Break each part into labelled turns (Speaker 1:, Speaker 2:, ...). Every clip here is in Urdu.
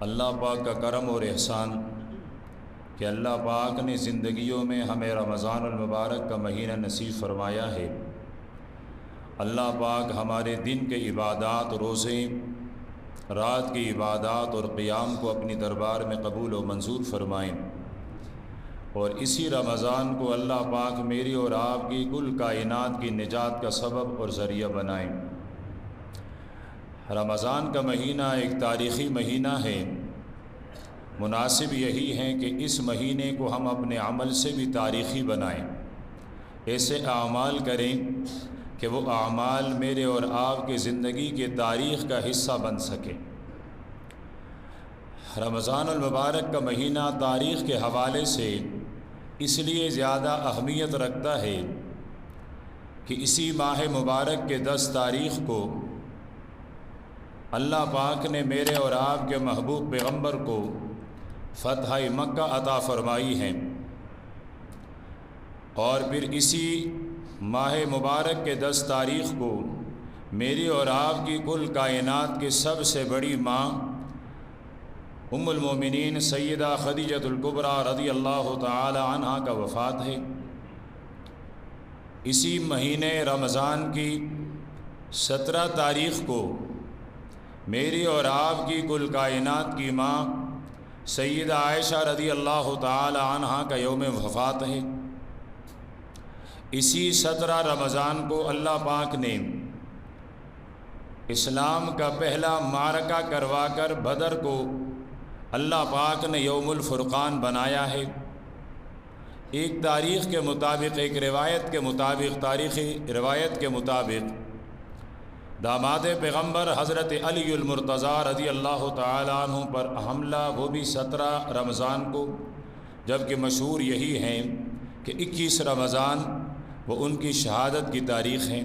Speaker 1: اللہ پاک کا کرم اور احسان کہ اللہ پاک نے زندگیوں میں ہمیں رمضان المبارک کا مہینہ نصیب فرمایا ہے۔ اللہ پاک ہمارے دن کے عبادات، روزے، رات کی عبادات اور قیام کو اپنی دربار میں قبول و منظور فرمائیں، اور اسی رمضان کو اللہ پاک میری اور آپ کی کل کائنات کی نجات کا سبب اور ذریعہ بنائیں۔ رمضان کا مہینہ ایک تاریخی مہینہ ہے۔ مناسب یہی ہے کہ اس مہینے کو ہم اپنے عمل سے بھی تاریخی بنائیں، ایسے اعمال کریں کہ وہ اعمال میرے اور آپ کی زندگی کے تاریخ کا حصہ بن سکے۔ رمضان المبارک کا مہینہ تاریخ کے حوالے سے اس لیے زیادہ اہمیت رکھتا ہے کہ اسی ماہ مبارک کے 10 تاریخ کو اللہ پاک نے میرے اور آپ کے محبوب پیغمبر کو فتح مکہ عطا فرمائی ہے، اور پھر اسی ماہ مبارک کے 10 تاریخ کو میری اور آپ کی کل کائنات کی سب سے بڑی ماں ام المومنین سیدہ خدیجۃ الکبریٰ رضی اللہ تعالی عنہا کا وفات ہے۔ اسی مہینے رمضان کی 17 تاریخ کو میری اور آپ کی کل کائنات کی ماں سیدہ عائشہ رضی اللہ تعالی عنہا کا یوم وفات ہے۔ اسی 17 رمضان کو اللہ پاک نے اسلام کا پہلا معرکہ کروا کر بدر کو اللہ پاک نے یوم الفرقان بنایا ہے۔ ایک تاریخ کے مطابق، ایک روایت کے مطابق، تاریخی روایت کے مطابق داماد پیغمبر حضرت علی المرتضیٰ رضی اللہ تعالیٰ عنہ پر حملہ وہ بھی 17 رمضان کو، جبکہ مشہور یہی ہیں کہ 21 رمضان وہ ان کی شہادت کی تاریخ ہیں۔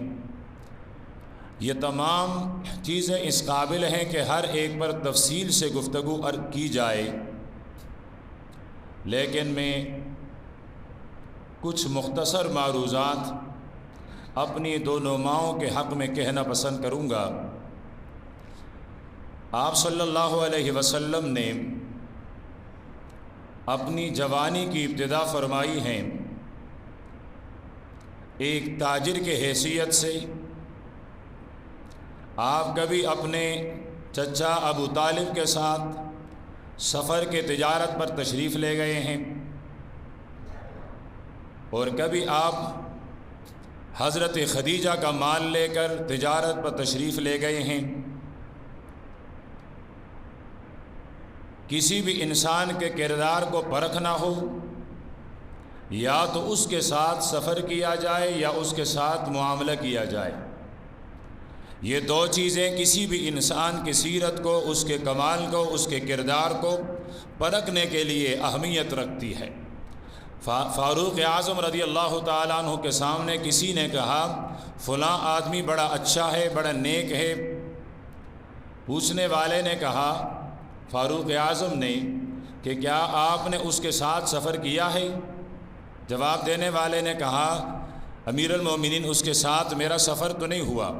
Speaker 1: یہ تمام چیزیں اس قابل ہیں کہ ہر ایک پر تفصیل سے گفتگو کی جائے، لیکن میں کچھ مختصر معروضات اپنی دونوں ماؤں کے حق میں کہنا پسند کروں گا۔ آپ صلی اللہ علیہ وسلم نے اپنی جوانی کی ابتدا فرمائی ہے ایک تاجر کے حیثیت سے۔ آپ کبھی اپنے چچا ابو طالب کے ساتھ سفر کے تجارت پر تشریف لے گئے ہیں، اور کبھی آپ حضرت خدیجہ کا مال لے کر تجارت پر تشریف لے گئے ہیں۔ کسی بھی انسان کے کردار کو پرکھنا ہو، یا تو اس کے ساتھ سفر کیا جائے یا اس کے ساتھ معاملہ کیا جائے۔ یہ دو چیزیں کسی بھی انسان کی سیرت کو، اس کے کمال کو، اس کے کردار کو پرکھنے کے لیے اہمیت رکھتی ہے۔ فاروق اعظم رضی اللہ تعالیٰ عنہ کے سامنے کسی نے کہا فلاں آدمی بڑا اچھا ہے، بڑا نیک ہے۔ پوچھنے والے نے کہا، فاروق اعظم نے، کہ کیا آپ نے اس کے ساتھ سفر کیا ہے؟ جواب دینے والے نے کہا، امیر المومنین اس کے ساتھ میرا سفر تو نہیں ہوا۔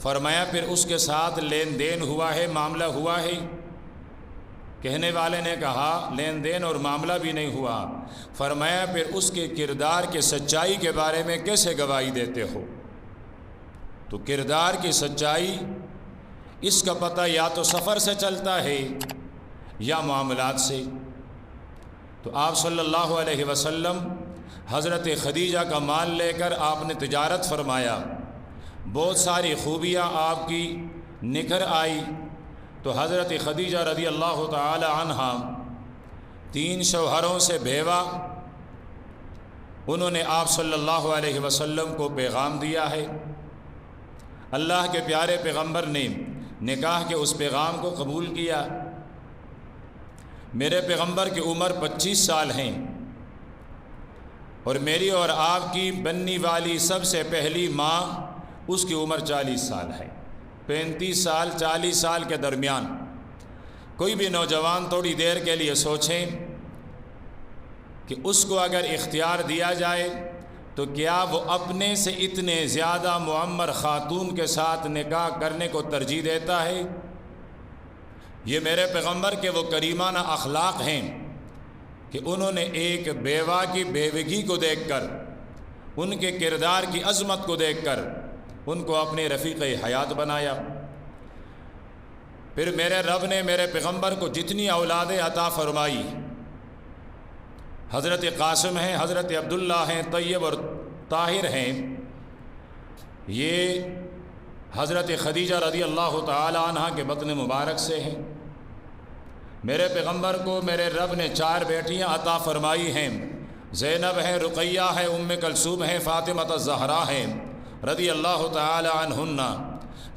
Speaker 1: فرمایا پھر اس کے ساتھ لین دین ہوا ہے، معاملہ ہوا ہے؟ کہنے والے نے کہا لین دین اور معاملہ بھی نہیں ہوا۔ فرمایا پھر اس کے کردار کے سچائی کے بارے میں کیسے گواہی دیتے ہو؟ تو کردار کی سچائی، اس کا پتہ یا تو سفر سے چلتا ہے یا معاملات سے۔ تو آپ صلی اللہ علیہ وسلم حضرت خدیجہ کا مال لے کر آپ نے تجارت فرمایا، بہت ساری خوبیاں آپ کی نکھر آئی۔ تو حضرت خدیجہ رضی اللہ تعالی عنہا 3 شوہروں سے بیوہ، انہوں نے آپ صلی اللہ علیہ وسلم کو پیغام دیا ہے۔ اللہ کے پیارے پیغمبر نے نکاح کے اس پیغام کو قبول کیا۔ میرے پیغمبر کی عمر 25 سال ہیں، اور میری اور آپ کی بننے والی سب سے پہلی ماں، اس کی عمر 40 سال ہے، 35 سال 40 سال کے درمیان۔ کوئی بھی نوجوان تھوڑی دیر کے لیے سوچیں کہ اس کو اگر اختیار دیا جائے تو کیا وہ اپنے سے اتنے زیادہ معمر خاتون کے ساتھ نکاح کرنے کو ترجیح دیتا ہے؟ یہ میرے پیغمبر کے وہ کریمانہ اخلاق ہیں کہ انہوں نے ایک بیوہ کی بیوگی کو دیکھ کر، ان کے کردار کی عظمت کو دیکھ کر ان کو اپنے رفیق حیات بنایا۔ پھر میرے رب نے میرے پیغمبر کو جتنی اولادیں عطا فرمائی، حضرت قاسم ہیں، حضرت عبداللہ ہیں، طیب اور طاہر ہیں، یہ حضرت خدیجہ رضی اللہ تعالی عنہ کے بطن مبارک سے ہیں۔ میرے پیغمبر کو میرے رب نے 4 بیٹیاں عطا فرمائی ہیں، زینب ہے، رقیہ ہے، ام کلثوم ہے، فاطمہ الزہرا ہیں رضی اللہ تعالی عنہن۔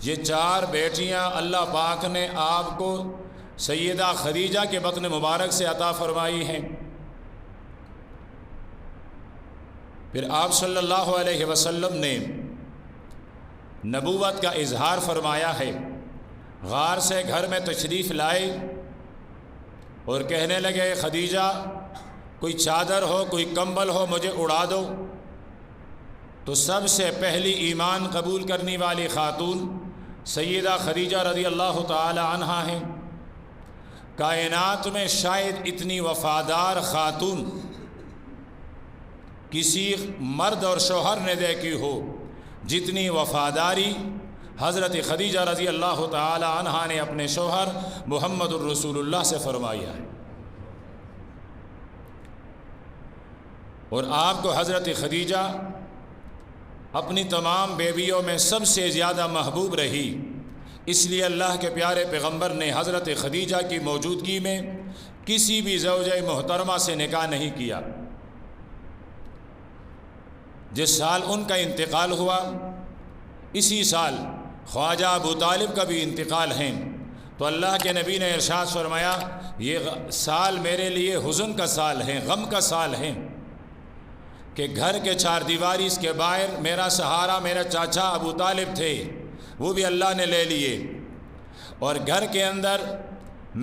Speaker 1: یہ 4 بیٹیاں اللہ پاک نے آپ کو سیدہ خدیجہ کے بطن مبارک سے عطا فرمائی ہیں۔ پھر آپ صلی اللہ علیہ وسلم نے نبوت کا اظہار فرمایا ہے، غار سے گھر میں تشریف لائے اور کہنے لگے خدیجہ کوئی چادر ہو، کوئی کمبل ہو، مجھے اڑا دو۔ تو سب سے پہلی ایمان قبول کرنے والی خاتون سیدہ خدیجہ رضی اللہ تعالی عنہا ہیں۔ کائنات میں شاید اتنی وفادار خاتون کسی مرد اور شوہر نے دیکھی ہو جتنی وفاداری حضرت خدیجہ رضی اللہ تعالی عنہا نے اپنے شوہر محمد الرسول اللہ سے فرمایا ہے۔ اور آپ کو حضرت خدیجہ اپنی تمام بیویوں میں سب سے زیادہ محبوب رہی، اس لیے اللہ کے پیارے پیغمبر نے حضرت خدیجہ کی موجودگی میں کسی بھی زوجہ محترمہ سے نکاح نہیں کیا۔ جس سال ان کا انتقال ہوا اسی سال خواجہ ابو طالب کا بھی انتقال ہے، تو اللہ کے نبی نے ارشاد فرمایا یہ سال میرے لیے حزن کا سال ہے، غم کا سال ہے، کہ گھر کے 4 دیواری اس کے باہر میرا سہارا میرا چاچا ابو طالب تھے، وہ بھی اللہ نے لے لیے، اور گھر کے اندر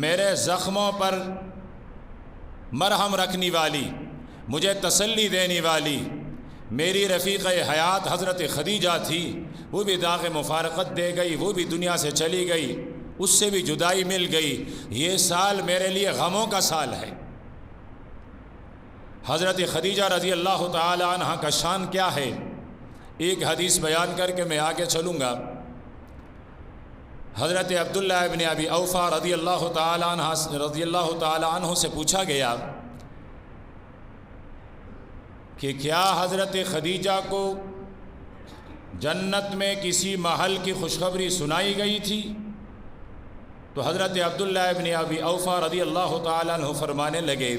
Speaker 1: میرے زخموں پر مرہم رکھنے والی، مجھے تسلی دینے والی میری رفیق حیات حضرت خدیجہ تھی، وہ بھی داغ مفارقت دے گئی، وہ بھی دنیا سے چلی گئی، اس سے بھی جدائی مل گئی۔ یہ سال میرے لیے غموں کا سال ہے۔ حضرت خدیجہ رضی اللہ تعالی عنہ کا شان کیا ہے، ایک حدیث بیان کر کے میں آگے چلوں گا۔ حضرت عبداللہ ابن ابی اوفا رضی اللہ تعالی عنہ سے پوچھا گیا کہ کیا حضرت خدیجہ کو جنت میں کسی محل کی خوشخبری سنائی گئی تھی؟ تو حضرت عبداللہ ابن ابی اوفا رضی اللہ تعالی عنہ فرمانے لگے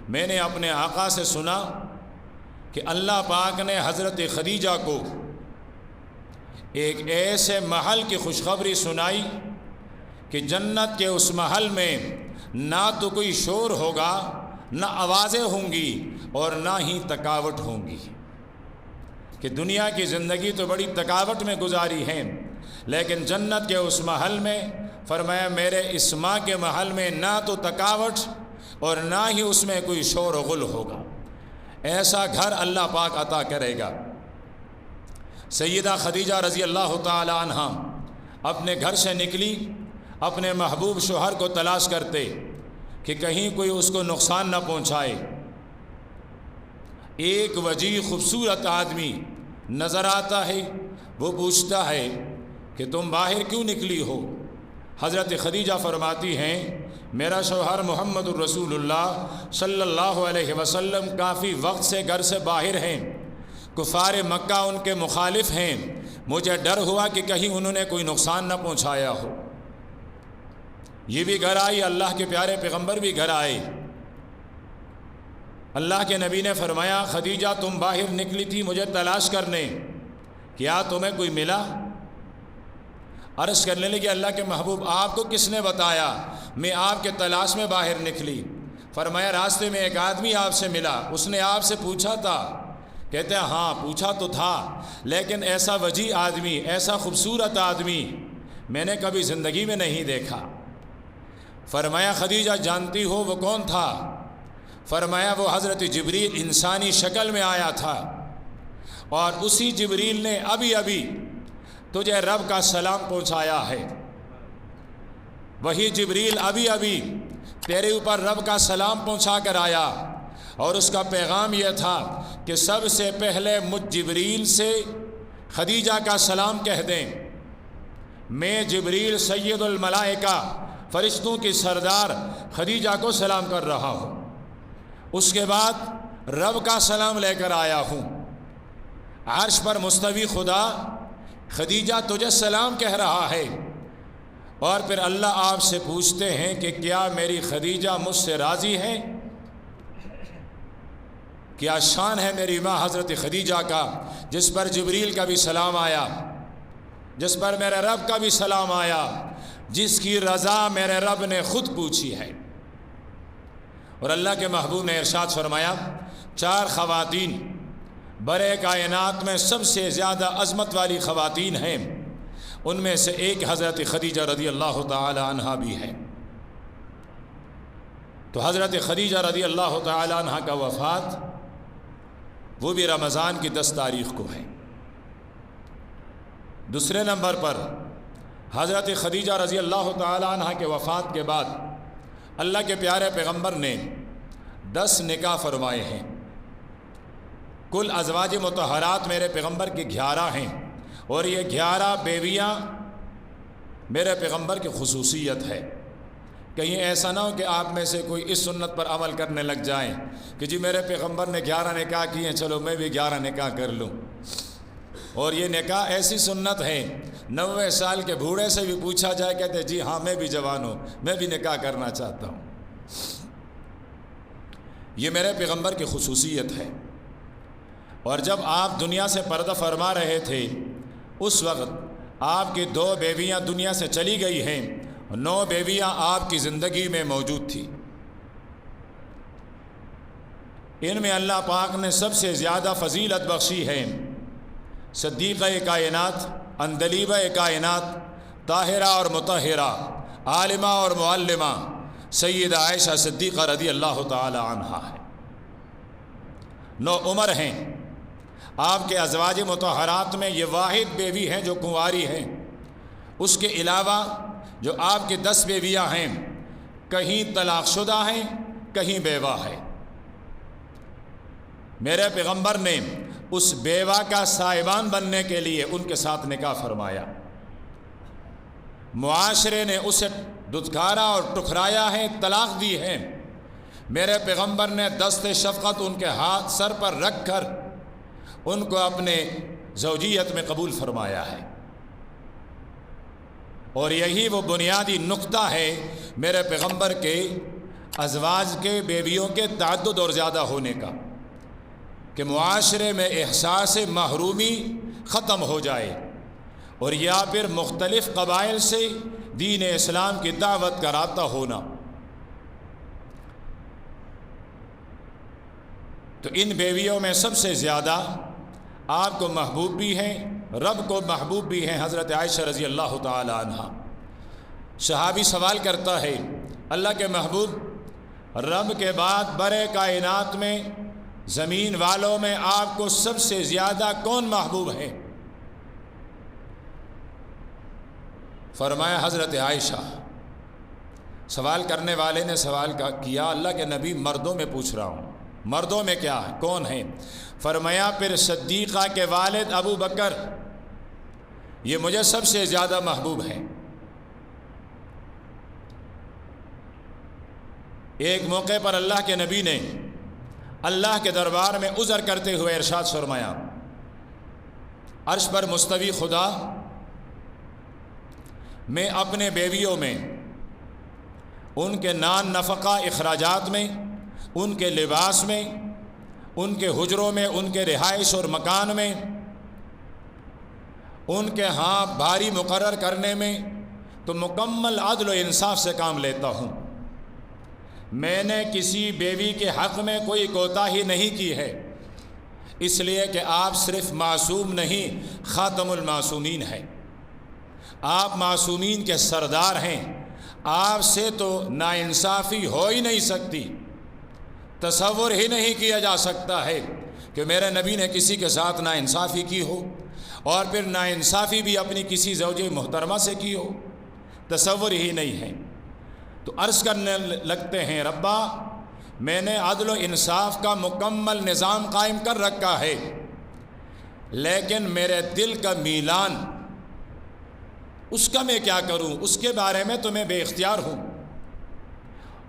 Speaker 1: میں نے اپنے آقا سے سنا کہ اللہ پاک نے حضرت خدیجہ کو ایک ایسے محل کی خوشخبری سنائی کہ جنت کے اس محل میں نہ تو کوئی شور ہوگا، نہ آوازیں ہوں گی، اور نہ ہی تکاوٹ ہوں گی۔ کہ دنیا کی زندگی تو بڑی تکاوٹ میں گزاری ہے، لیکن جنت کے اس محل میں فرمایا میرے اس ماں کے محل میں نہ تو تکاوٹ اور نہ ہی اس میں کوئی شور و غل ہوگا۔ ایسا گھر اللہ پاک عطا کرے گا۔ سیدہ خدیجہ رضی اللہ تعالی عنہ اپنے گھر سے نکلی اپنے محبوب شوہر کو تلاش کرتے کہ کہیں کوئی اس کو نقصان نہ پہنچائے۔ ایک وجیح خوبصورت آدمی نظر آتا ہے، وہ پوچھتا ہے کہ تم باہر کیوں نکلی ہو؟ حضرت خدیجہ فرماتی ہیں میرا شوہر محمد الرسول اللہ صلی اللہ علیہ وسلم کافی وقت سے گھر سے باہر ہیں، کفار مکہ ان کے مخالف ہیں، مجھے ڈر ہوا کہ کہیں انہوں نے کوئی نقصان نہ پہنچایا ہو۔ یہ بھی گھر آئی، اللہ کے پیارے پیغمبر بھی گھر آئے۔ اللہ کے نبی نے فرمایا خدیجہ تم باہر نکلی تھی مجھے تلاش کرنے، کیا تمہیں کوئی ملا؟ عرض کرنے لگی اللہ کے محبوب آپ کو کس نے بتایا میں آپ کے تلاش میں باہر نکلی؟ فرمایا راستے میں ایک آدمی آپ سے ملا، اس نے آپ سے پوچھا تھا؟ کہتے ہیں ہاں پوچھا تو تھا، لیکن ایسا وجیح آدمی، ایسا خوبصورت آدمی میں نے کبھی زندگی میں نہیں دیکھا۔ فرمایا خدیجہ جانتی ہو وہ کون تھا؟ فرمایا وہ حضرت جبریل انسانی شکل میں آیا تھا، اور اسی جبریل نے ابھی تجھے رب کا سلام پہنچایا ہے۔ وہی جبریل ابھی ابھی تیرے اوپر رب کا سلام پہنچا کر آیا، اور اس کا پیغام یہ تھا کہ سب سے پہلے مجھ جبریل سے خدیجہ کا سلام کہہ دیں۔ میں جبریل سید الملائکہ، فرشتوں کی سردار خدیجہ کو سلام کر رہا ہوں۔ اس کے بعد رب کا سلام لے کر آیا ہوں۔ عرش پر مستوی خدا خدیجہ تجھے سلام کہہ رہا ہے، اور پھر اللہ آپ سے پوچھتے ہیں کہ کیا میری خدیجہ مجھ سے راضی ہے؟ کیا شان ہے میری ماں حضرت خدیجہ کا، جس پر جبریل کا بھی سلام آیا، جس پر میرے رب کا بھی سلام آیا، جس کی رضا میرے رب نے خود پوچھی ہے۔ اور اللہ کے محبوب نے ارشاد فرمایا، 4 خواتین برے کائنات میں سب سے زیادہ عظمت والی خواتین ہیں، ان میں سے ایک حضرت خدیجہ رضی اللہ تعالی عنہا بھی ہے۔ تو حضرت خدیجہ رضی اللہ تعالی عنہا کا وفات وہ بھی رمضان کی 10 تاریخ کو ہے۔ دوسرے نمبر پر حضرت خدیجہ رضی اللہ تعالی عنہا کے وفات کے بعد اللہ کے پیارے پیغمبر نے 10 نکاح فرمائے ہیں۔ کل ازواج مطہرات میرے پیغمبر کی 11 ہیں، اور یہ 11 بیویاں میرے پیغمبر کی خصوصیت ہے۔ کہیں ایسا نہ ہو کہ آپ میں سے کوئی اس سنت پر عمل کرنے لگ جائیں کہ جی میرے پیغمبر نے 11 نکاح کیے ہیں، چلو میں بھی 11 نکاح کر لوں۔ اور یہ نکاح ایسی سنت ہے 90 سال کے بوڑھے سے بھی پوچھا جائے، کہتے جی ہاں میں بھی جوان ہوں، میں بھی نکاح کرنا چاہتا ہوں۔ یہ میرے پیغمبر کی خصوصیت ہے۔ اور جب آپ دنیا سے پردہ فرما رہے تھے، اس وقت آپ کی 2 بیویاں دنیا سے چلی گئی ہیں، 9 بیویاں آپ کی زندگی میں موجود تھی۔ ان میں اللہ پاک نے سب سے زیادہ فضیلت بخشی ہے صدیقہ کائنات، اندلیبہ کائنات، طاہرہ اور مطہرہ، عالمہ اور معلمہ سیدہ عائشہ صدیقہ رضی اللہ تعالی عنہا ہے۔ 9 عمر ہیں آپ کے ازواج مطہرات میں، یہ واحد بیوی ہیں جو کنواری ہیں۔ اس کے علاوہ جو آپ کی 10 بیویاں ہیں، کہیں طلاق شدہ ہیں، کہیں بیوہ ہیں۔ میرے پیغمبر نے اس بیوہ کا سائبان بننے کے لیے ان کے ساتھ نکاح فرمایا۔ معاشرے نے اسے دھتکارا اور ٹکرایا ہے، طلاق دی ہے۔ میرے پیغمبر نے دست شفقت ان کے ہاتھ سر پر رکھ کر ان کو اپنے زوجیت میں قبول فرمایا ہے۔ اور یہی وہ بنیادی نقطہ ہے میرے پیغمبر کے ازواج کے بیویوں کے تعدد اور زیادہ ہونے کا، کہ معاشرے میں احساس محرومی ختم ہو جائے، اور یا پھر مختلف قبائل سے دین اسلام کی دعوت کراتا ہونا۔ تو ان بیویوں میں سب سے زیادہ آپ کو محبوب بھی ہیں، رب کو محبوب بھی ہیں حضرت عائشہ رضی اللہ تعالی عنہا۔ صحابی سوال کرتا ہے، اللہ کے محبوب، رب کے بعد برے کائنات میں، زمین والوں میں آپ کو سب سے زیادہ کون محبوب ہے؟ فرمایا حضرت عائشہ۔ سوال کرنے والے نے سوال کیا، اللہ کے نبی مردوں میں پوچھ رہا ہوں، مردوں میں کیا ہے، کون ہے؟ فرمایا پھر صدیقہ کے والد ابو بکر، یہ مجھے سب سے زیادہ محبوب ہیں۔ ایک موقع پر اللہ کے نبی نے اللہ کے دربار میں عذر کرتے ہوئے ارشاد فرمایا، عرش پر مستوی خدا، میں اپنے بیویوں میں، ان کے نان نفقہ اخراجات میں، ان کے لباس میں، ان کے حجروں میں، ان کے رہائش اور مکان میں، ان کے ہاں بھاری مقرر کرنے میں تو مکمل عدل و انصاف سے کام لیتا ہوں۔ میں نے کسی بیوی کے حق میں کوئی کوتاہی نہیں کی ہے، اس لیے کہ آپ صرف معصوم نہیں، خاتم المعصومین ہیں، آپ معصومین کے سردار ہیں، آپ سے تو ناانصافی ہو ہی نہیں سکتی، تصور ہی نہیں کیا جا سکتا ہے کہ میرے نبی نے کسی کے ساتھ ناانصافی کی ہو، اور پھر ناانصافی بھی اپنی کسی زوجہ محترمہ سے کی ہو، تصور ہی نہیں ہے۔ تو عرض کرنے لگتے ہیں ربا میں نے عدل و انصاف کا مکمل نظام قائم کر رکھا ہے، لیکن میرے دل کا میلان اس کا میں کیا کروں، اس کے بارے میں تو میں بے اختیار ہوں،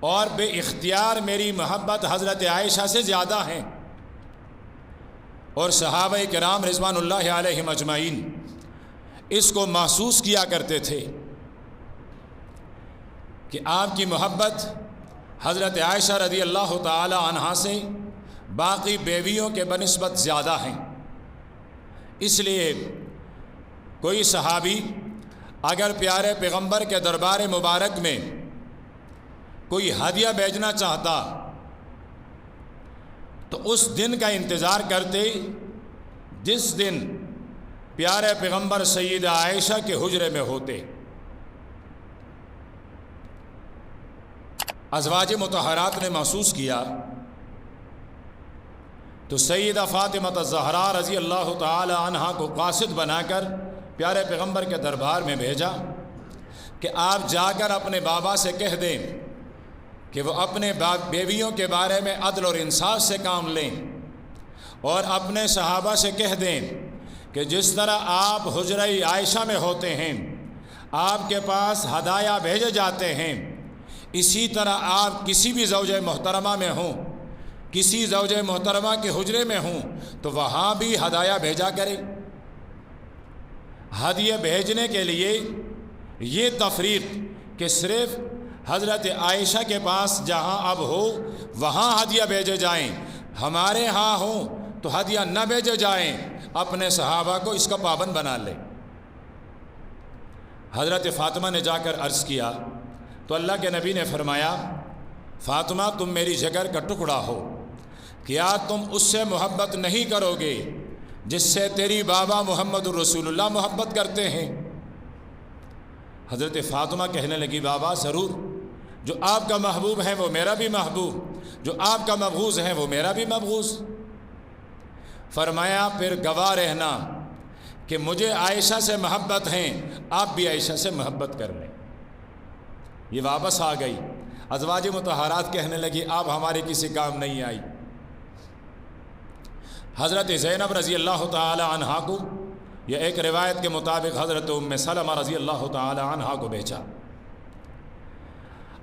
Speaker 1: اور بے اختیار میری محبت حضرت عائشہ سے زیادہ ہے۔ اور صحابہ کرام رضوان اللہ علیہم اجمعین اس کو محسوس کیا کرتے تھے کہ آپ کی محبت حضرت عائشہ رضی اللہ تعالی عنہا سے باقی بیویوں کے بنسبت زیادہ ہیں۔ اس لیے کوئی صحابی اگر پیارے پیغمبر کے دربار مبارک میں کوئی ہدیہ بھیجنا چاہتا تو اس دن کا انتظار کرتے جس دن پیارے پیغمبر سیدہ عائشہ کے حجرے میں ہوتے۔ ازواج مطہرات نے محسوس کیا تو سیدہ فاطمہ الزہرا رضی اللہ تعالی عنہا کو قاصد بنا کر پیارے پیغمبر کے دربار میں بھیجا کہ آپ جا کر اپنے بابا سے کہہ دیں کہ وہ اپنے بیویوں کے بارے میں عدل اور انصاف سے کام لیں، اور اپنے صحابہ سے کہہ دیں کہ جس طرح آپ حجرہ عائشہ میں ہوتے ہیں، آپ کے پاس ہدایہ بھیجے جاتے ہیں، اسی طرح آپ کسی بھی زوجہ محترمہ میں ہوں، کسی زوجہ محترمہ کے حجرے میں ہوں تو وہاں بھی ہدایہ بھیجا کریں۔ ہدیہ بھیجنے کے لیے یہ تفریق کہ صرف حضرت عائشہ کے پاس جہاں اب ہو وہاں ہدیہ بھیجے جائیں، ہمارے ہاں ہوں تو ہدیہ نہ بھیجے جائیں، اپنے صحابہ کو اس کا پابند بنا لیں۔ حضرت فاطمہ نے جا کر عرض کیا تو اللہ کے نبی نے فرمایا فاطمہ تم میری جگر کا ٹکڑا ہو، کیا تم اس سے محبت نہیں کرو گے جس سے تیری بابا محمد الرسول اللہ محبت کرتے ہیں؟ حضرت فاطمہ کہنے لگی بابا ضرور، جو آپ کا محبوب ہے وہ میرا بھی محبوب، جو آپ کا مبغوض ہے وہ میرا بھی مبغوض۔ فرمایا پھر گواہ رہنا کہ مجھے عائشہ سے محبت ہیں، آپ بھی عائشہ سے محبت کر لیں۔ یہ واپس آ گئی، ازواج مطہرات کہنے لگی آپ ہمارے کسی کام نہیں آئی۔ حضرت زینب رضی اللہ تعالی عنہا کو، یہ ایک روایت کے مطابق حضرت ام سلمہ رضی اللہ تعالی عنہا کو بھیجا۔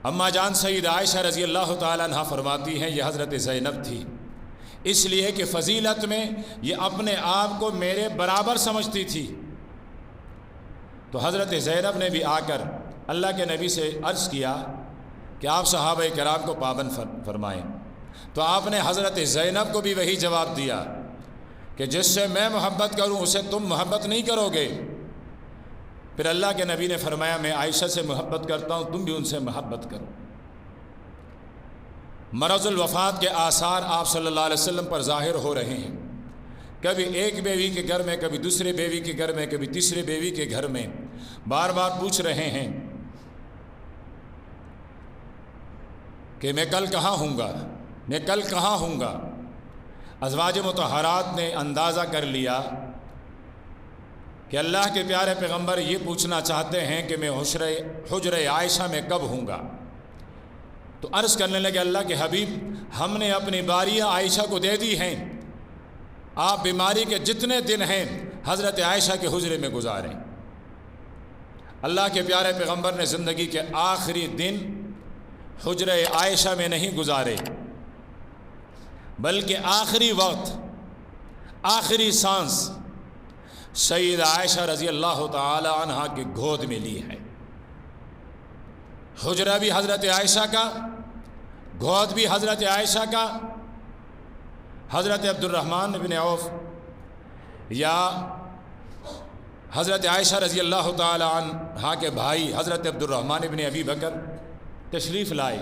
Speaker 1: اما جان سیدہ عائشہ رضی اللہ تعالی عنہا فرماتی ہیں یہ حضرت زینب تھی، اس لیے کہ فضیلت میں یہ اپنے آپ کو میرے برابر سمجھتی تھی۔ تو حضرت زینب نے بھی آ کر اللہ کے نبی سے عرض کیا کہ آپ صحابہ کرام کو پابند فرمائیں، تو آپ نے حضرت زینب کو بھی وہی جواب دیا کہ جس سے میں محبت کروں اسے تم محبت نہیں کرو گے۔ پھر اللہ کے نبی نے فرمایا میں عائشہ سے محبت کرتا ہوں، تم بھی ان سے محبت کرو۔ مرض الوفات کے آثار آپ صلی اللہ علیہ وسلم پر ظاہر ہو رہے ہیں، کبھی ایک بیوی کے گھر میں، کبھی دوسرے بیوی کے گھر میں، کبھی تیسرے بیوی کے گھر میں، بار بار پوچھ رہے ہیں کہ میں کل کہاں ہوں گا، میں کل کہاں ہوں گا۔ ازواج مطہرات نے اندازہ کر لیا کہ اللہ کے پیارے پیغمبر یہ پوچھنا چاہتے ہیں کہ میں حجرہ عائشہ میں کب ہوں گا۔ تو عرض کرنے لگے اللہ کے حبیب ہم نے اپنی باریاں عائشہ کو دے دی ہیں، آپ بیماری کے جتنے دن ہیں حضرت عائشہ کے حجرے میں گزاریں۔ اللہ کے پیارے پیغمبر نے زندگی کے آخری دن حجرہ عائشہ میں نہیں گزارے، بلکہ آخری وقت، آخری سانس سیدہ عائشہ رضی اللہ تعالی عنہا کی گود میں لی ہے۔ حجرہ بھی حضرت عائشہ کا، گود بھی حضرت عائشہ کا۔ حضرت عبد الرحمن بن عوف یا حضرت عائشہ رضی اللہ تعالی عنہا کے بھائی حضرت عبد الرحمن بن ابی بکر تشریف لائے،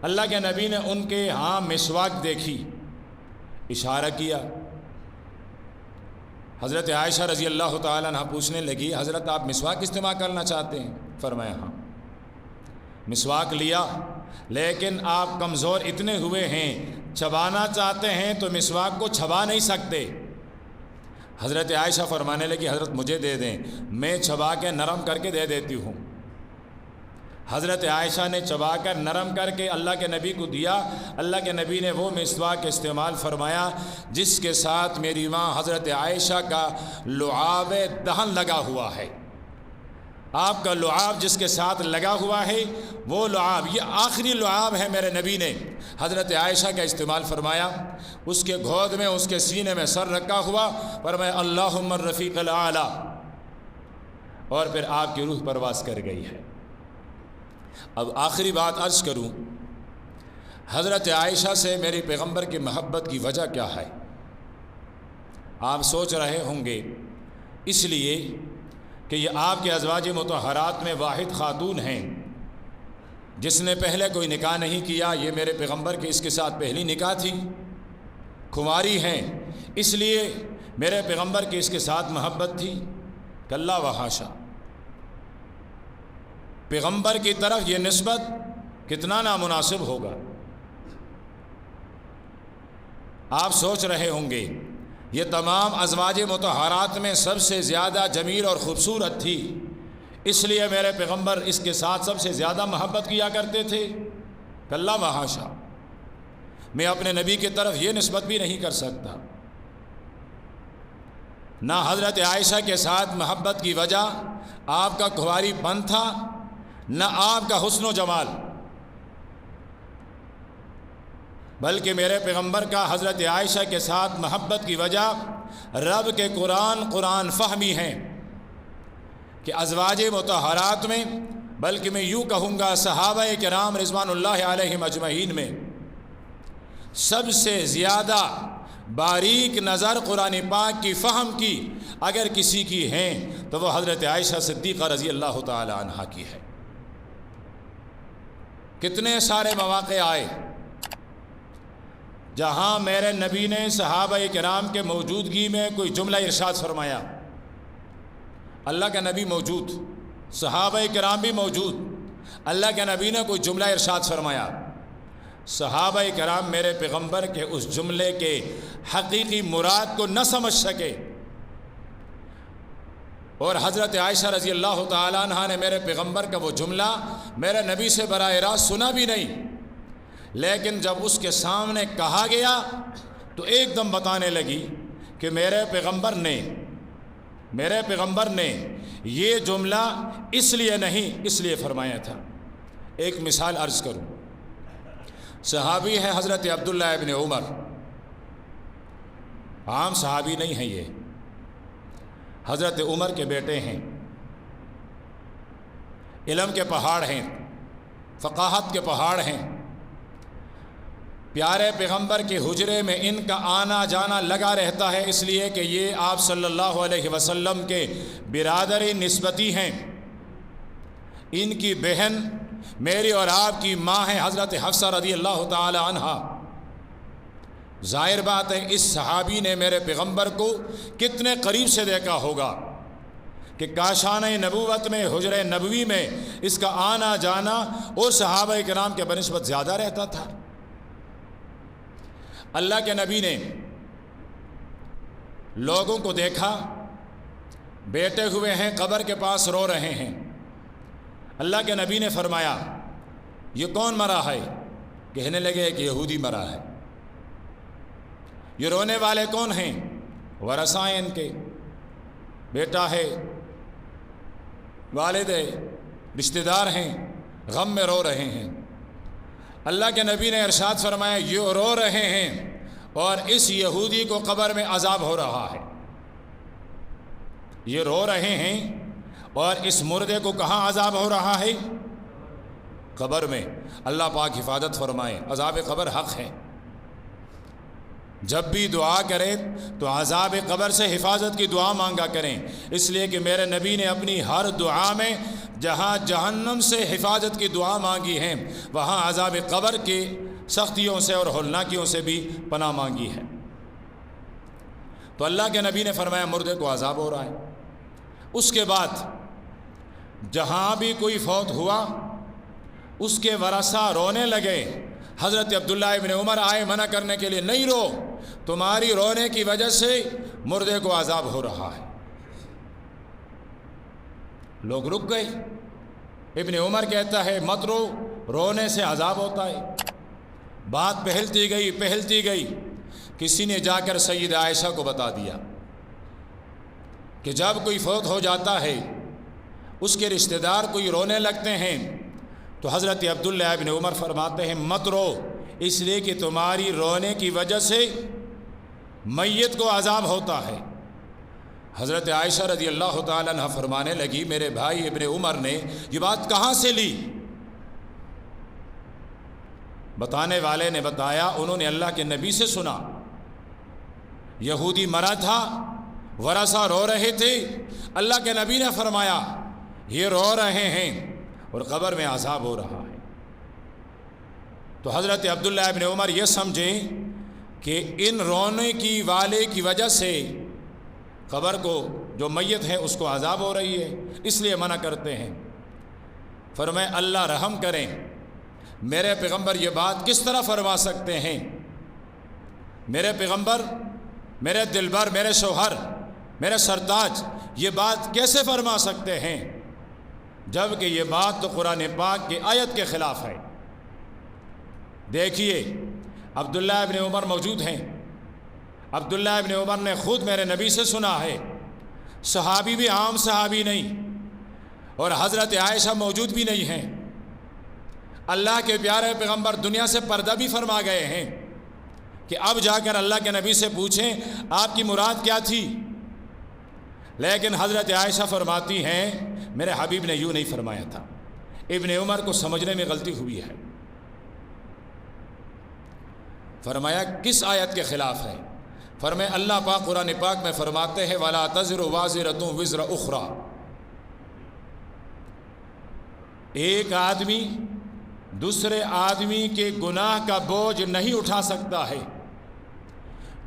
Speaker 1: اللہ کے نبی نے ان کے ہاں مسواک دیکھی، اشارہ کیا۔ حضرت عائشہ رضی اللہ تعالی عنہ پوچھنے لگی حضرت آپ مسواک استعمال کرنا چاہتے ہیں؟ فرمایا ہاں۔ مسواک لیا، لیکن آپ کمزور اتنے ہوئے ہیں، چبانا چاہتے ہیں تو مسواک کو چبا نہیں سکتے۔ حضرت عائشہ فرمانے لگی حضرت مجھے دے دیں، میں چبا کے نرم کر کے دے دیتی ہوں۔ حضرت عائشہ نے چبا کر نرم کر کے اللہ کے نبی کو دیا۔ اللہ کے نبی نے وہ مسواک استعمال فرمایا جس کے ساتھ میری ماں حضرت عائشہ کا لعاب دہن لگا ہوا ہے۔ آپ کا لعاب جس کے ساتھ لگا ہوا ہے وہ لعاب، یہ آخری لعاب ہے میرے نبی نے حضرت عائشہ کا استعمال فرمایا۔ اس کے گود میں، اس کے سینے میں سر رکھا ہوا، فرمایا اللہم الرفیق الاعلی، اور پھر آپ کی روح پرواز کر گئی ہے۔ اب آخری بات عرض کروں، حضرت عائشہ سے میری پیغمبر کی محبت کی وجہ کیا ہے؟ آپ سوچ رہے ہوں گے اس لیے کہ یہ آپ کے ازواج مطہرات میں واحد خاتون ہیں جس نے پہلے کوئی نکاح نہیں کیا، یہ میرے پیغمبر کی اس کے ساتھ پہلی نکاح تھی، کھنواری ہیں، اس لیے میرے پیغمبر کی اس کے ساتھ محبت تھی۔ کلا و حاشا، پیغمبر کی طرف یہ نسبت کتنا نامناسب ہوگا۔ آپ سوچ رہے ہوں گے یہ تمام ازواج مطہرات میں سب سے زیادہ جمیل اور خوبصورت تھی، اس لیے میرے پیغمبر اس کے ساتھ سب سے زیادہ محبت کیا کرتے تھے۔ کلا و حاشا، میں اپنے نبی کی طرف یہ نسبت بھی نہیں کر سکتا۔ نہ حضرت عائشہ کے ساتھ محبت کی وجہ آپ کا کنواری پن تھا، نہ آپ کا حسن و جمال، بلکہ میرے پیغمبر کا حضرت عائشہ کے ساتھ محبت کی وجہ رب کے قرآن فہمی ہیں کہ ازواج مطہرات میں، بلکہ میں یوں کہوں گا صحابہ کرام رضوان اللہ علیہم اجمعین میں سب سے زیادہ باریک نظر قرآن پاک کی فہم کی اگر کسی کی ہیں تو وہ حضرت عائشہ صدیقہ رضی اللہ تعالی عنہا کی ہے۔ کتنے سارے مواقع آئے جہاں میرے نبی نے صحابہ کرام کے موجودگی میں کوئی جملہ ارشاد فرمایا، اللہ کا نبی موجود، صحابہ کرام بھی موجود، اللہ کے نبی نے کوئی جملہ ارشاد فرمایا، صحابہ کرام میرے پیغمبر کے اس جملے کے حقیقی مراد کو نہ سمجھ سکے، اور حضرت عائشہ رضی اللہ تعالیٰ عنہ نے میرے پیغمبر کا وہ جملہ میرے نبی سے براہ راست سنا بھی نہیں، لیکن جب اس کے سامنے کہا گیا تو ایک دم بتانے لگی کہ میرے پیغمبر نے یہ جملہ اس لیے نہیں، اس لیے فرمایا تھا۔ ایک مثال عرض کروں، صحابی ہے حضرت عبداللہ ابن عمر، عام صحابی نہیں ہیں، یہ حضرت عمر کے بیٹے ہیں، علم کے پہاڑ ہیں، فقاہت کے پہاڑ ہیں، پیارے پیغمبر کے حجرے میں ان کا آنا جانا لگا رہتا ہے، اس لیے کہ یہ آپ صلی اللہ علیہ وسلم کے برادری نسبتی ہیں۔ ان کی بہن میری اور آپ کی ماں ہے حضرت حفصہ رضی اللہ تعالی عنہا۔ ظاہر بات ہے اس صحابی نے میرے پیغمبر کو کتنے قریب سے دیکھا ہوگا کہ کاشانہ نبوت میں، حجرہ نبوی میں اس کا آنا جانا اور صحابہ کرام کے بنسبت زیادہ رہتا تھا۔ اللہ کے نبی نے لوگوں کو دیکھا بیٹھے ہوئے ہیں قبر کے پاس رو رہے ہیں، اللہ کے نبی نے فرمایا یہ کون مرا ہے؟ کہنے لگے کہ یہودی مرا ہے۔ یہ رونے والے کون ہیں؟ ورثہ ان کے، بیٹا ہے، والد ہے، رشتہ دار ہیں، غم میں رو رہے ہیں۔ اللہ کے نبی نے ارشاد فرمایا یہ رو رہے ہیں اور اس یہودی کو قبر میں عذاب ہو رہا ہے۔ یہ رو رہے ہیں اور اس مردے کو کہاں عذاب ہو رہا ہے؟ قبر میں۔ اللہ پاک حفاظت فرمائے، عذاب قبر حق ہے۔ جب بھی دعا کریں تو عذاب قبر سے حفاظت کی دعا مانگا کریں، اس لیے کہ میرے نبی نے اپنی ہر دعا میں جہاں جہنم سے حفاظت کی دعا مانگی ہے وہاں عذاب قبر کی سختیوں سے اور ہولناکیوں سے بھی پناہ مانگی ہے۔ تو اللہ کے نبی نے فرمایا مردے کو عذاب ہو رہا ہے۔ اس کے بعد جہاں بھی کوئی فوت ہوا اس کے ورثہ رونے لگے۔ حضرت عبداللہ ابن عمر آئے منع کرنے کے لیے، نہیں رو، تمہاری رونے کی وجہ سے مردے کو عذاب ہو رہا ہے۔ لوگ رک گئے، ابن عمر کہتا ہے مت رو، رونے سے عذاب ہوتا ہے۔ بات پھیلتی گئی، کسی نے جا کر سیدہ عائشہ کو بتا دیا کہ جب کوئی فوت ہو جاتا ہے اس کے رشتہ دار کوئی رونے لگتے ہیں تو حضرت عبداللہ ابن عمر فرماتے ہیں مت رو، اس لیے کہ تمہاری رونے کی وجہ سے میت کو عذاب ہوتا ہے۔ حضرت عائشہ رضی اللہ تعالیٰ عنہ فرمانے لگی میرے بھائی ابن عمر نے یہ بات کہاں سے لی؟ بتانے والے نے بتایا انہوں نے اللہ کے نبی سے سنا، یہودی مرا تھا، ورثہ رو رہے تھے، اللہ کے نبی نے فرمایا یہ رو رہے ہیں اور قبر میں عذاب ہو رہا ہے۔ تو حضرت عبداللہ ابن عمر یہ سمجھیں کہ ان رونے کی والے کی وجہ سے قبر کو جو میت ہے اس کو عذاب ہو رہی ہے، اس لیے منع کرتے ہیں۔ فرمائے اللہ رحم کریں، میرے پیغمبر یہ بات کس طرح فرما سکتے ہیں؟ میرے پیغمبر، میرے دلبر، میرے شوہر، میرے سرتاج یہ بات کیسے فرما سکتے ہیں جب کہ یہ بات تو قرآن پاک کی آیت کے خلاف ہے؟ دیکھیے عبداللہ ابن عمر موجود ہیں، عبداللہ ابن عمر نے خود میرے نبی سے سنا ہے، صحابی بھی عام صحابی نہیں، اور حضرت عائشہ موجود بھی نہیں ہیں۔ اللہ کے پیارے پیغمبر دنیا سے پردہ بھی فرما گئے ہیں کہ اب جا کر اللہ کے نبی سے پوچھیں آپ کی مراد کیا تھی، لیکن حضرت عائشہ فرماتی ہیں میرے حبیب نے یوں نہیں فرمایا تھا۔ ابن عمر کو سمجھنے میں غلطی ہوئی ہے۔ فرمایا کس آیت کے خلاف ہے؟ فرمایا اللہ پاک قرآن پاک میں فرماتے ہیں وَلَا تَزِرُ وَازِرَةٌ وِزْرَ أُخْرَى، ایک آدمی دوسرے آدمی کے گناہ کا بوجھ نہیں اٹھا سکتا ہے۔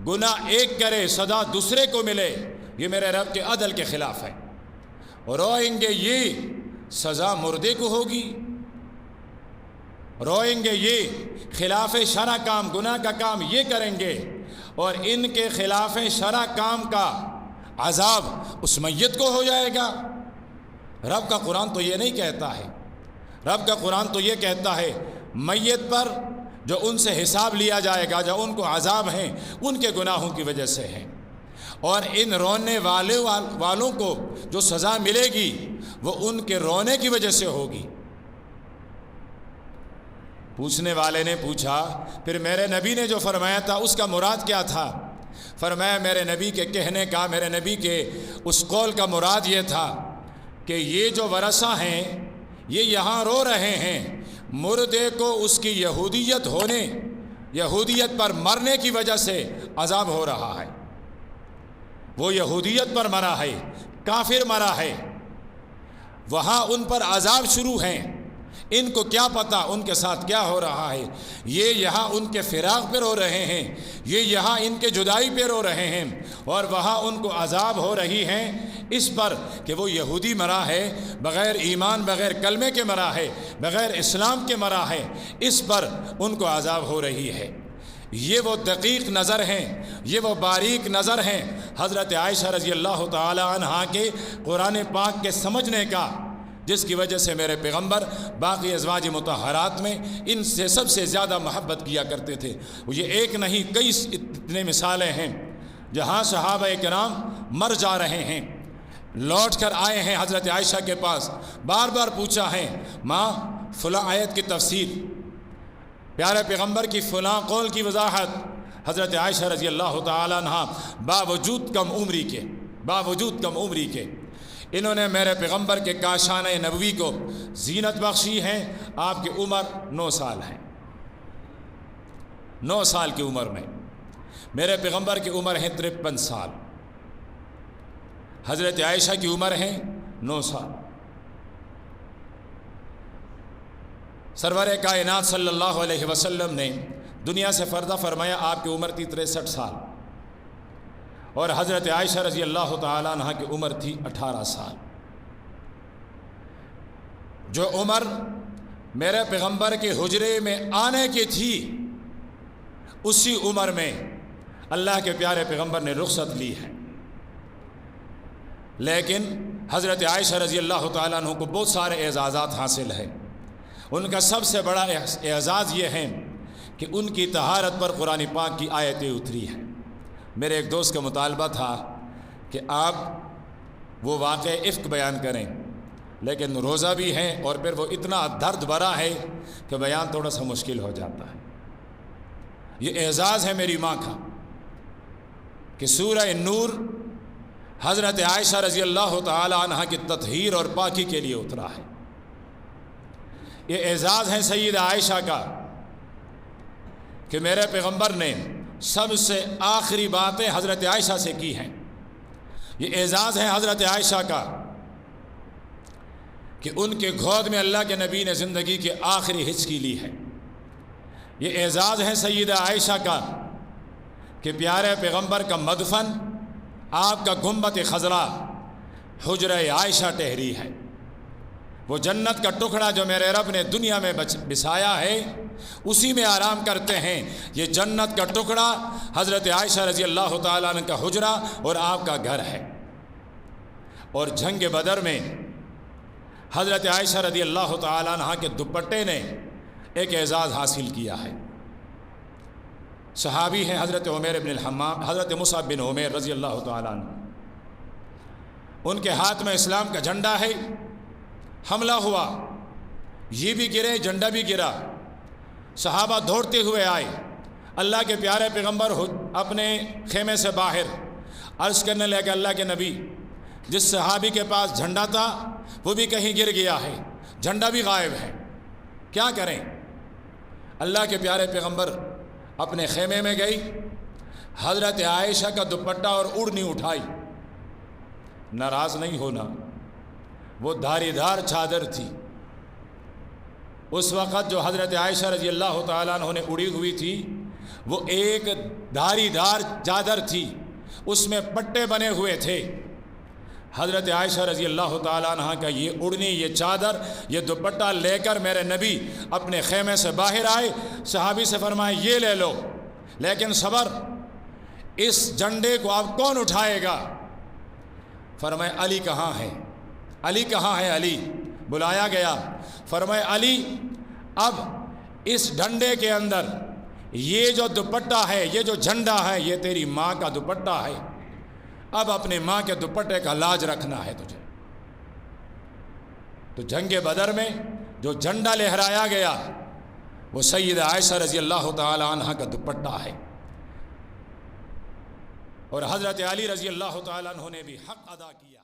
Speaker 1: گناہ ایک کرے سزا دوسرے کو ملے، یہ میرے رب کے عدل کے خلاف ہے۔ روئیں گے یہ سزا مردے کو ہوگی، روئیں گے یہ خلاف شرع کام، گناہ کا کام یہ کریں گے، اور ان کے خلاف شرع کام کا عذاب اس میت کو ہو جائے گا۔ رب کا قرآن تو یہ نہیں کہتا ہے، رب کا قرآن تو یہ کہتا ہے میت پر جو ان سے حساب لیا جائے گا، جو ان کو عذاب ہیں ان کے گناہوں کی وجہ سے ہیں، اور ان رونے والوں کو جو سزا ملے گی وہ ان کے رونے کی وجہ سے ہوگی۔ پوچھنے والے نے پوچھا پھر میرے نبی نے جو فرمایا تھا اس کا مراد کیا تھا؟ فرمایا میرے نبی کے کہنے کا، میرے نبی کے اس قول کا مراد یہ تھا کہ یہ جو ورثہ ہیں یہ یہاں رو رہے ہیں، مردے کو اس کی یہودیت پر مرنے کی وجہ سے عذاب ہو رہا ہے۔ وہ یہودیت پر مرا ہے، کافر مرا ہے، وہاں ان پر عذاب شروع ہیں، ان کو کیا پتہ ان کے ساتھ کیا ہو رہا ہے۔ یہ یہاں ان کے فراق پہ رو رہے ہیں، یہ یہاں ان کے جدائی پہ رو رہے ہیں، اور وہاں ان کو عذاب ہو رہی ہیں اس پر کہ وہ یہودی مرا ہے، بغیر ایمان، بغیر کلمے کے مرا ہے، بغیر اسلام کے مرا ہے، اس پر ان کو عذاب ہو رہی ہے۔ یہ وہ دقیق نظر ہیں، یہ وہ باریک نظر ہیں حضرت عائشہ رضی اللہ تعالی عنہا کے قرآن پاک کے سمجھنے کا، جس کی وجہ سے میرے پیغمبر باقی ازواج مطہرات میں ان سے سب سے زیادہ محبت کیا کرتے تھے۔ یہ ایک نہیں کئی اتنے مثالیں ہیں جہاں صحابہ کرام مر جا رہے ہیں، لوٹ کر آئے ہیں حضرت عائشہ کے پاس، بار بار پوچھا ہے ماں فلاں آیت کی تفسیر، پیارے پیغمبر کی فلاں قول کی وضاحت۔ حضرت عائشہ رضی اللہ تعالیٰ عنہ باوجود کم عمری کے انہوں نے میرے پیغمبر کے کاشانہ نبوی کو زینت بخشی ہے۔ آپ کی عمر 9 سال ہے، 9 سال کی عمر میں میرے پیغمبر کی عمر ہے 53 سال، حضرت عائشہ کی عمر ہے 9 سال۔ سرور کائنات صلی اللہ علیہ وسلم نے دنیا سے پردہ فرمایا، آپ کی عمر تھی 63 سال، اور حضرت عائشہ رضی اللہ تعالیٰ عنہ کی عمر تھی 18 سال۔ جو عمر میرے پیغمبر کے حجرے میں آنے کی تھی اسی عمر میں اللہ کے پیارے پیغمبر نے رخصت لی ہے، لیکن حضرت عائشہ رضی اللہ تعالیٰ عنہ کو بہت سارے اعزازات حاصل ہیں۔ ان کا سب سے بڑا اعزاز یہ ہے کہ ان کی طہارت پر قرآن پاک کی آیتیں اتری ہیں۔ میرے ایک دوست کا مطالبہ تھا کہ آپ وہ واقع افک بیان کریں، لیکن روزہ بھی ہے اور پھر وہ اتنا درد بھرا ہے کہ بیان تھوڑا سا مشکل ہو جاتا ہے۔ یہ اعزاز ہے میری ماں کا کہ سورہ نور حضرت عائشہ رضی اللہ تعالی عنہ کی تطہیر اور پاکی کے لیے اترا ہے۔ یہ اعزاز ہے سیدہ عائشہ کا کہ میرے پیغمبر نے سب سے آخری باتیں حضرت عائشہ سے کی ہیں۔ یہ اعزاز ہے حضرت عائشہ کا کہ ان کے گود میں اللہ کے نبی نے زندگی کی آخری ہچکی لی ہے۔ یہ اعزاز ہے سیدہ عائشہ کا کہ پیارے پیغمبر کا مدفن، آپ کا گنبد خضرا حجرہ عائشہ ٹہری ہے۔ وہ جنت کا ٹکڑا جو میرے رب نے دنیا میں بسایا ہے اسی میں آرام کرتے ہیں۔ یہ جنت کا ٹکڑا حضرت عائشہ رضی اللہ تعالیٰ عنہ کا حجرہ اور آپ کا گھر ہے۔ اور جنگ بدر میں حضرت عائشہ رضی اللہ تعالیٰ عنہ کے دوپٹے نے ایک اعزاز حاصل کیا ہے۔ صحابی ہیں حضرت عمیر بن الحمام، حضرت مصعب بن عمیر رضی اللہ تعالیٰ عنہ، ان کے ہاتھ میں اسلام کا جھنڈا ہے۔ حملہ ہوا، یہ بھی گرے، جھنڈا بھی گرا، صحابہ دوڑتے ہوئے آئے، اللہ کے پیارے پیغمبر اپنے خیمے سے باہر عرض کرنے لگے اللہ کے نبی، جس صحابی کے پاس جھنڈا تھا وہ بھی کہیں گر گیا ہے، جھنڈا بھی غائب ہے، کیا کریں؟ اللہ کے پیارے پیغمبر اپنے خیمے میں گئی، حضرت عائشہ کا دوپٹہ اور اوڑھنی اٹھائی۔ ناراض نہیں ہونا، وہ دھاری دھار چادر تھی۔ اس وقت جو حضرت عائشہ رضی اللہ تعالیٰ عنہ نے اڑی ہوئی تھی وہ ایک دھاری دھار چادر تھی، اس میں پٹے بنے ہوئے تھے۔ حضرت عائشہ رضی اللہ تعالیٰ عنہ کا یہ اڑنی، یہ چادر، یہ دوپٹہ لے کر میرے نبی اپنے خیمے سے باہر آئے، صحابی سے فرمائے یہ لے لو، لیکن صبر، اس جھنڈے کو اب کون اٹھائے گا؟ فرمائے علی کہاں ہے؟ علی کہاں ہے؟ علی بلایا گیا، فرمائے علی اب اس ڈنڈے کے اندر یہ جو دوپٹہ ہے، یہ جو جھنڈا ہے، یہ تیری ماں کا دوپٹہ ہے، اب اپنی ماں کے دوپٹے کا لاج رکھنا ہے تجھے۔ تو جنگ بدر میں جو جھنڈا لہرایا گیا وہ سیدہ عائشہ رضی اللہ تعالی عنہ کا دوپٹہ ہے، اور حضرت علی رضی اللہ تعالی عنہ نے بھی حق ادا کیا۔